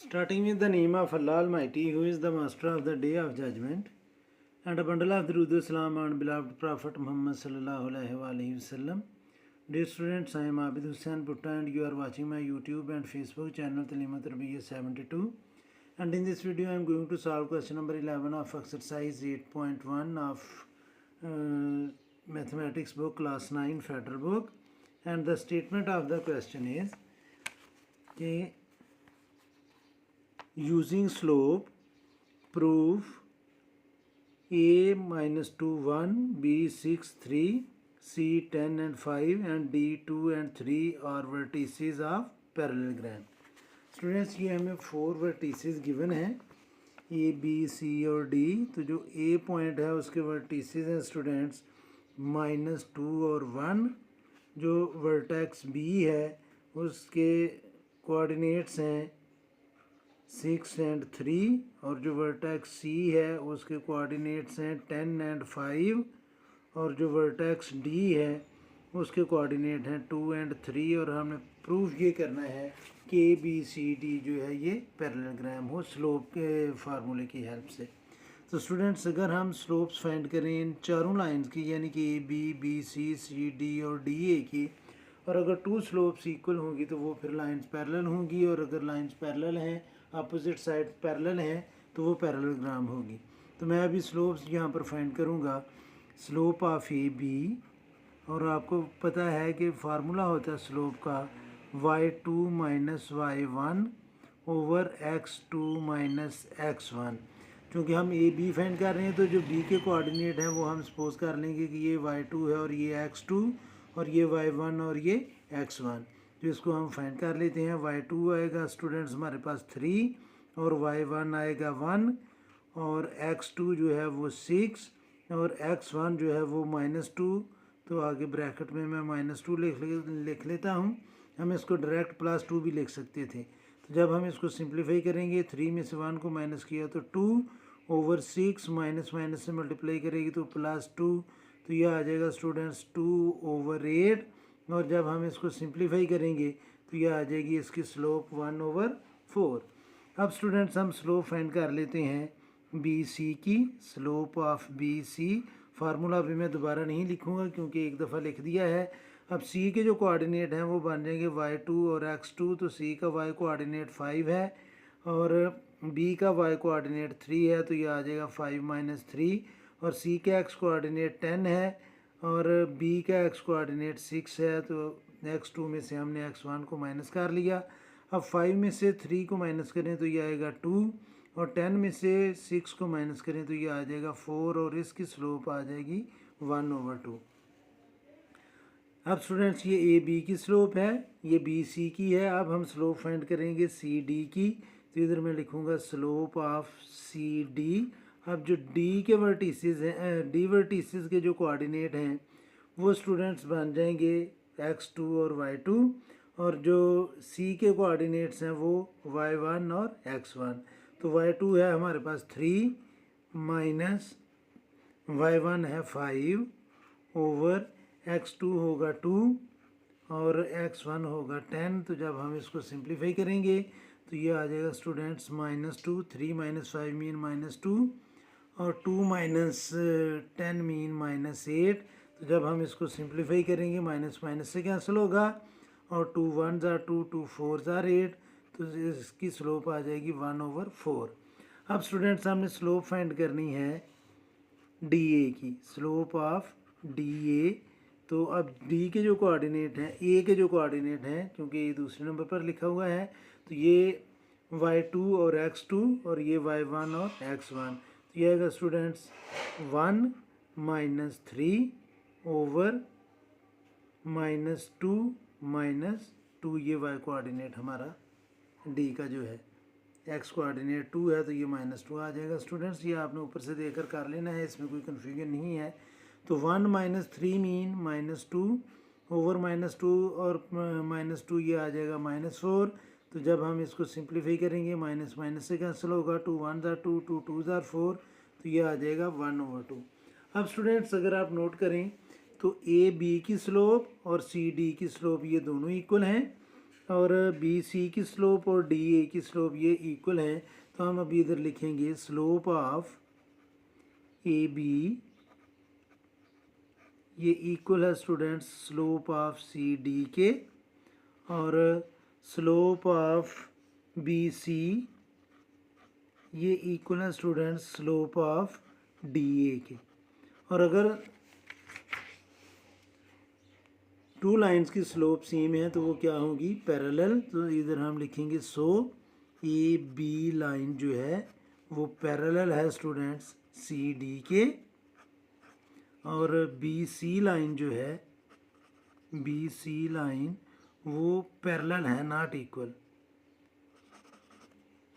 Starting with the name of Allah Almighty, who is the master of the day of judgment, and a bundle of Durud Salam on beloved Prophet Muhammad sallallahu alaihi wasallam. Dear students, I am Abid Hussain Putta and you are watching my YouTube and Facebook channel Talimat Rabiya 72. And in this video I am going to solve question number 11 of exercise 8.1 of mathematics book class 9 Federal book. And the statement of the question is कि using slope prove a minus 2 1, b 6 3, c 10 and 5 and d 2 and 3 are vertices of parallelogram. Students ये हमें 4 vertices given हैं ए B सी और D. तो जो ए point है उसके vertices हैं स्टूडेंट्स -2 और 1. जो वर्टेक्स बी है उसके कोऑर्डिनेट्स हैं 6 एंड 3 और जो वर्टेक्स सी है उसके कोऑर्डिनेट्स हैं 10 एंड 5 और जो वर्टेक्स डी है उसके कोऑर्डिनेट हैं 2 एंड 3. और हमें प्रूफ ये करना है कि ए बी सी डी जो है ये पैरेललोग्राम हो स्लोप के फार्मूले की हेल्प से. तो स्टूडेंट्स अगर हम स्लोप्स फाइंड करें इन चारों लाइंस की यानी कि A B C C D और डी ए की, और अगर 2 स्लोप्स इक्वल होंगी तो वो फिर लाइंस पैरेलल होंगी, और अगर लाइंस पैरेलल हैं अपोजिट साइड पैरेलल हैं तो वो पैरेललोग्राम होगी. तो मैं अभी स्लोप्स यहाँ पर फाइंड करूँगा. स्लोप ऑफ ए बी, और आपको पता है कि फार्मूला होता है स्लोप का y2 minus y1 over x2 minus x1. क्योंकि हम ए बी फाइंड कर रहे हैं तो जो बी के कोऑर्डिनेट हैं वो हम सपोज कर लेंगे कि ये y2 है और ये x2 और ये y1 और ये x1. तो इसको हम फाइंड कर लेते हैं. y2 आएगा स्टूडेंट्स हमारे पास 3 और y1 आएगा 1 और x2 जो है वो 6 और x1 जो है वो -2. तो आगे ब्रैकेट में मैं -2 लिख लेता हूँ. हम इसको डायरेक्ट +2 भी लिख सकते थे. तो जब हम इसको सिंप्लीफाई करेंगे 3 में से 1 को माइनस किया तो 2 ओवर 6 माइनस माइनस से मल्टीप्लाई करेगी तो +2. तो यह आ जाएगा स्टूडेंट्स 2 ओवर 8. और जब हम इसको सिंप्लीफाई करेंगे तो यह आ जाएगी इसकी स्लोप 1 ओवर 4. अब स्टूडेंट्स हम स्लोप फाइंड कर लेते हैं बी सी की. Slope of B C formula अभी मैं दोबारा नहीं लिखूंगा क्योंकि एक दफ़ा लिख दिया है. अब सी के जो कोऑर्डिनेट हैं वो बन जाएंगे y2 और x2. तो सी का y कोऑर्डिनेट 5 है और b का y कोऑर्डिनेट 3 है. तो ये आ जाएगा 5 माइनस 3. और c का x कोऑर्डिनेट 10 है और b का x कोऑर्डिनेट 6 है. तो x2 में से हमने x1 को माइनस कर लिया. अब 5 में से 3 को माइनस करें तो ये आएगा 2 और 10 में से 6 को माइनस करें तो ये आ जाएगा 4 और इसकी स्लोप आ जाएगी 1 ओवर 2. अब स्टूडेंट्स ये ए बी की स्लोप है, ये बी सी की है. अब हम स्लोप फाइंड करेंगे सी डी की. तो इधर मैं लिखूँगा स्लोप ऑफ सी डी. अब जो डी के वर्टिसेस हैं डी वर्टिसेस के जो कोऑर्डिनेट हैं वो स्टूडेंट्स बन जाएंगे x2 और y2 और जो सी के कोऑर्डिनेट्स हैं वो y1 और x1. तो y2 है हमारे पास 3 माइनस y1 है 5 ओवर x2 होगा 2 और x1 होगा 10. तो जब हम इसको सिंप्लीफाई करेंगे तो ये आ जाएगा स्टूडेंट्स -2. 3 माइनस 5 मीन -2 और 2 माइनस 10 मीन -8. तो जब हम इसको सिंप्लीफाई करेंगे माइनस माइनस से कैंसिल होगा और 2 1 ज़ा 2 2 4 ज़ा 8. तो इसकी स्लोप आ जाएगी 1 ओवर 4. अब स्टूडेंट्स हमने स्लोप फाइंड करनी है डी ए की. स्लोप ऑफ डी ए. तो अब डी के जो कोऑर्डिनेट हैं ए के जो कोऑर्डिनेट हैं क्योंकि ये दूसरे नंबर पर लिखा हुआ है तो ये y2 और x2 और ये y1 और x1. तो ये आएगा स्टूडेंट्स 1 माइनस 3 ओवर -2 -2. ये y कोऑर्डिनेट हमारा डी का जो है x कोऑर्डिनेट 2 है तो ये -2 आ जाएगा. स्टूडेंट्स ये आपने ऊपर से देखकर कर लेना है, इसमें कोई कन्फ्यूजन नहीं है. तो 1 माइनस 3 मीन -2 ओवर -2 और -2 ये आ जाएगा -4. तो जब हम इसको सिंप्लीफाई करेंगे माइनस माइनस से कैंसिल होगा 2 1 ज़ा 2 2 2 ज़ा 4. तो ये आ जाएगा 1 ओवर 2. अब स्टूडेंट्स अगर आप नोट करें तो ए बी की स्लोप और सी डी की स्लोप ये दोनों इक्वल हैं. और बी सी की स्लोप और डी ए की स्लोप ये इक्वल है, तो हम अभी इधर लिखेंगे स्लोप ऑफ ए बी ये इक्वल है students slope of C D के, और स्लोप ऑफ बी सी ये इक्वल है students slope of D A के। और अगर टू लाइंस की स्लोप सेम है तो वो क्या होगी, पैरेलल। तो इधर हम लिखेंगे सो ए बी लाइन जो है वो पैरेलल है स्टूडेंट्स सी डी के, और बी सी लाइन जो है बी सी लाइन वो पैरेलल है not equal.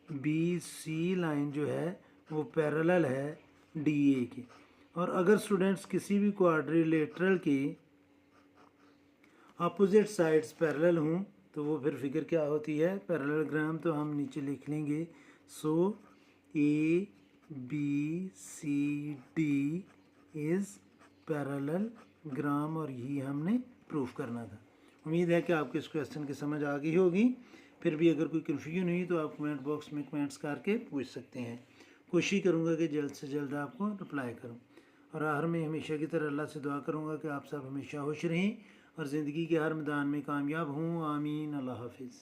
B C line जो है वो पैरेलल है डी ए के। और अगर स्टूडेंट्स किसी भी क्वाड्रिलेटरल के अपोजिट साइड्स पैरेलल हों तो वो फिर फिगर क्या होती है, पैरेललोग्राम। तो हम नीचे लिख लेंगे so A B C D is parallelogram, और यही हमने प्रूफ करना था। उम्मीद है कि आपको इस क्वेश्चन की समझ आ गई होगी। फिर भी अगर कोई कन्फ्यूजन हुई तो आप कमेंट बॉक्स में कमेंट्स करके पूछ सकते हैं। कोशिश करूँगा कि जल्द से जल्द आपको रिप्लाई करूँ। और आखिर में हमेशा की तरह अल्लाह से दुआ करूँगा कि आप सब हमेशा खुश रहें और ज़िंदगी के हर मैदान में कामयाब हों। आमीन। अल्लाह हाफिज़।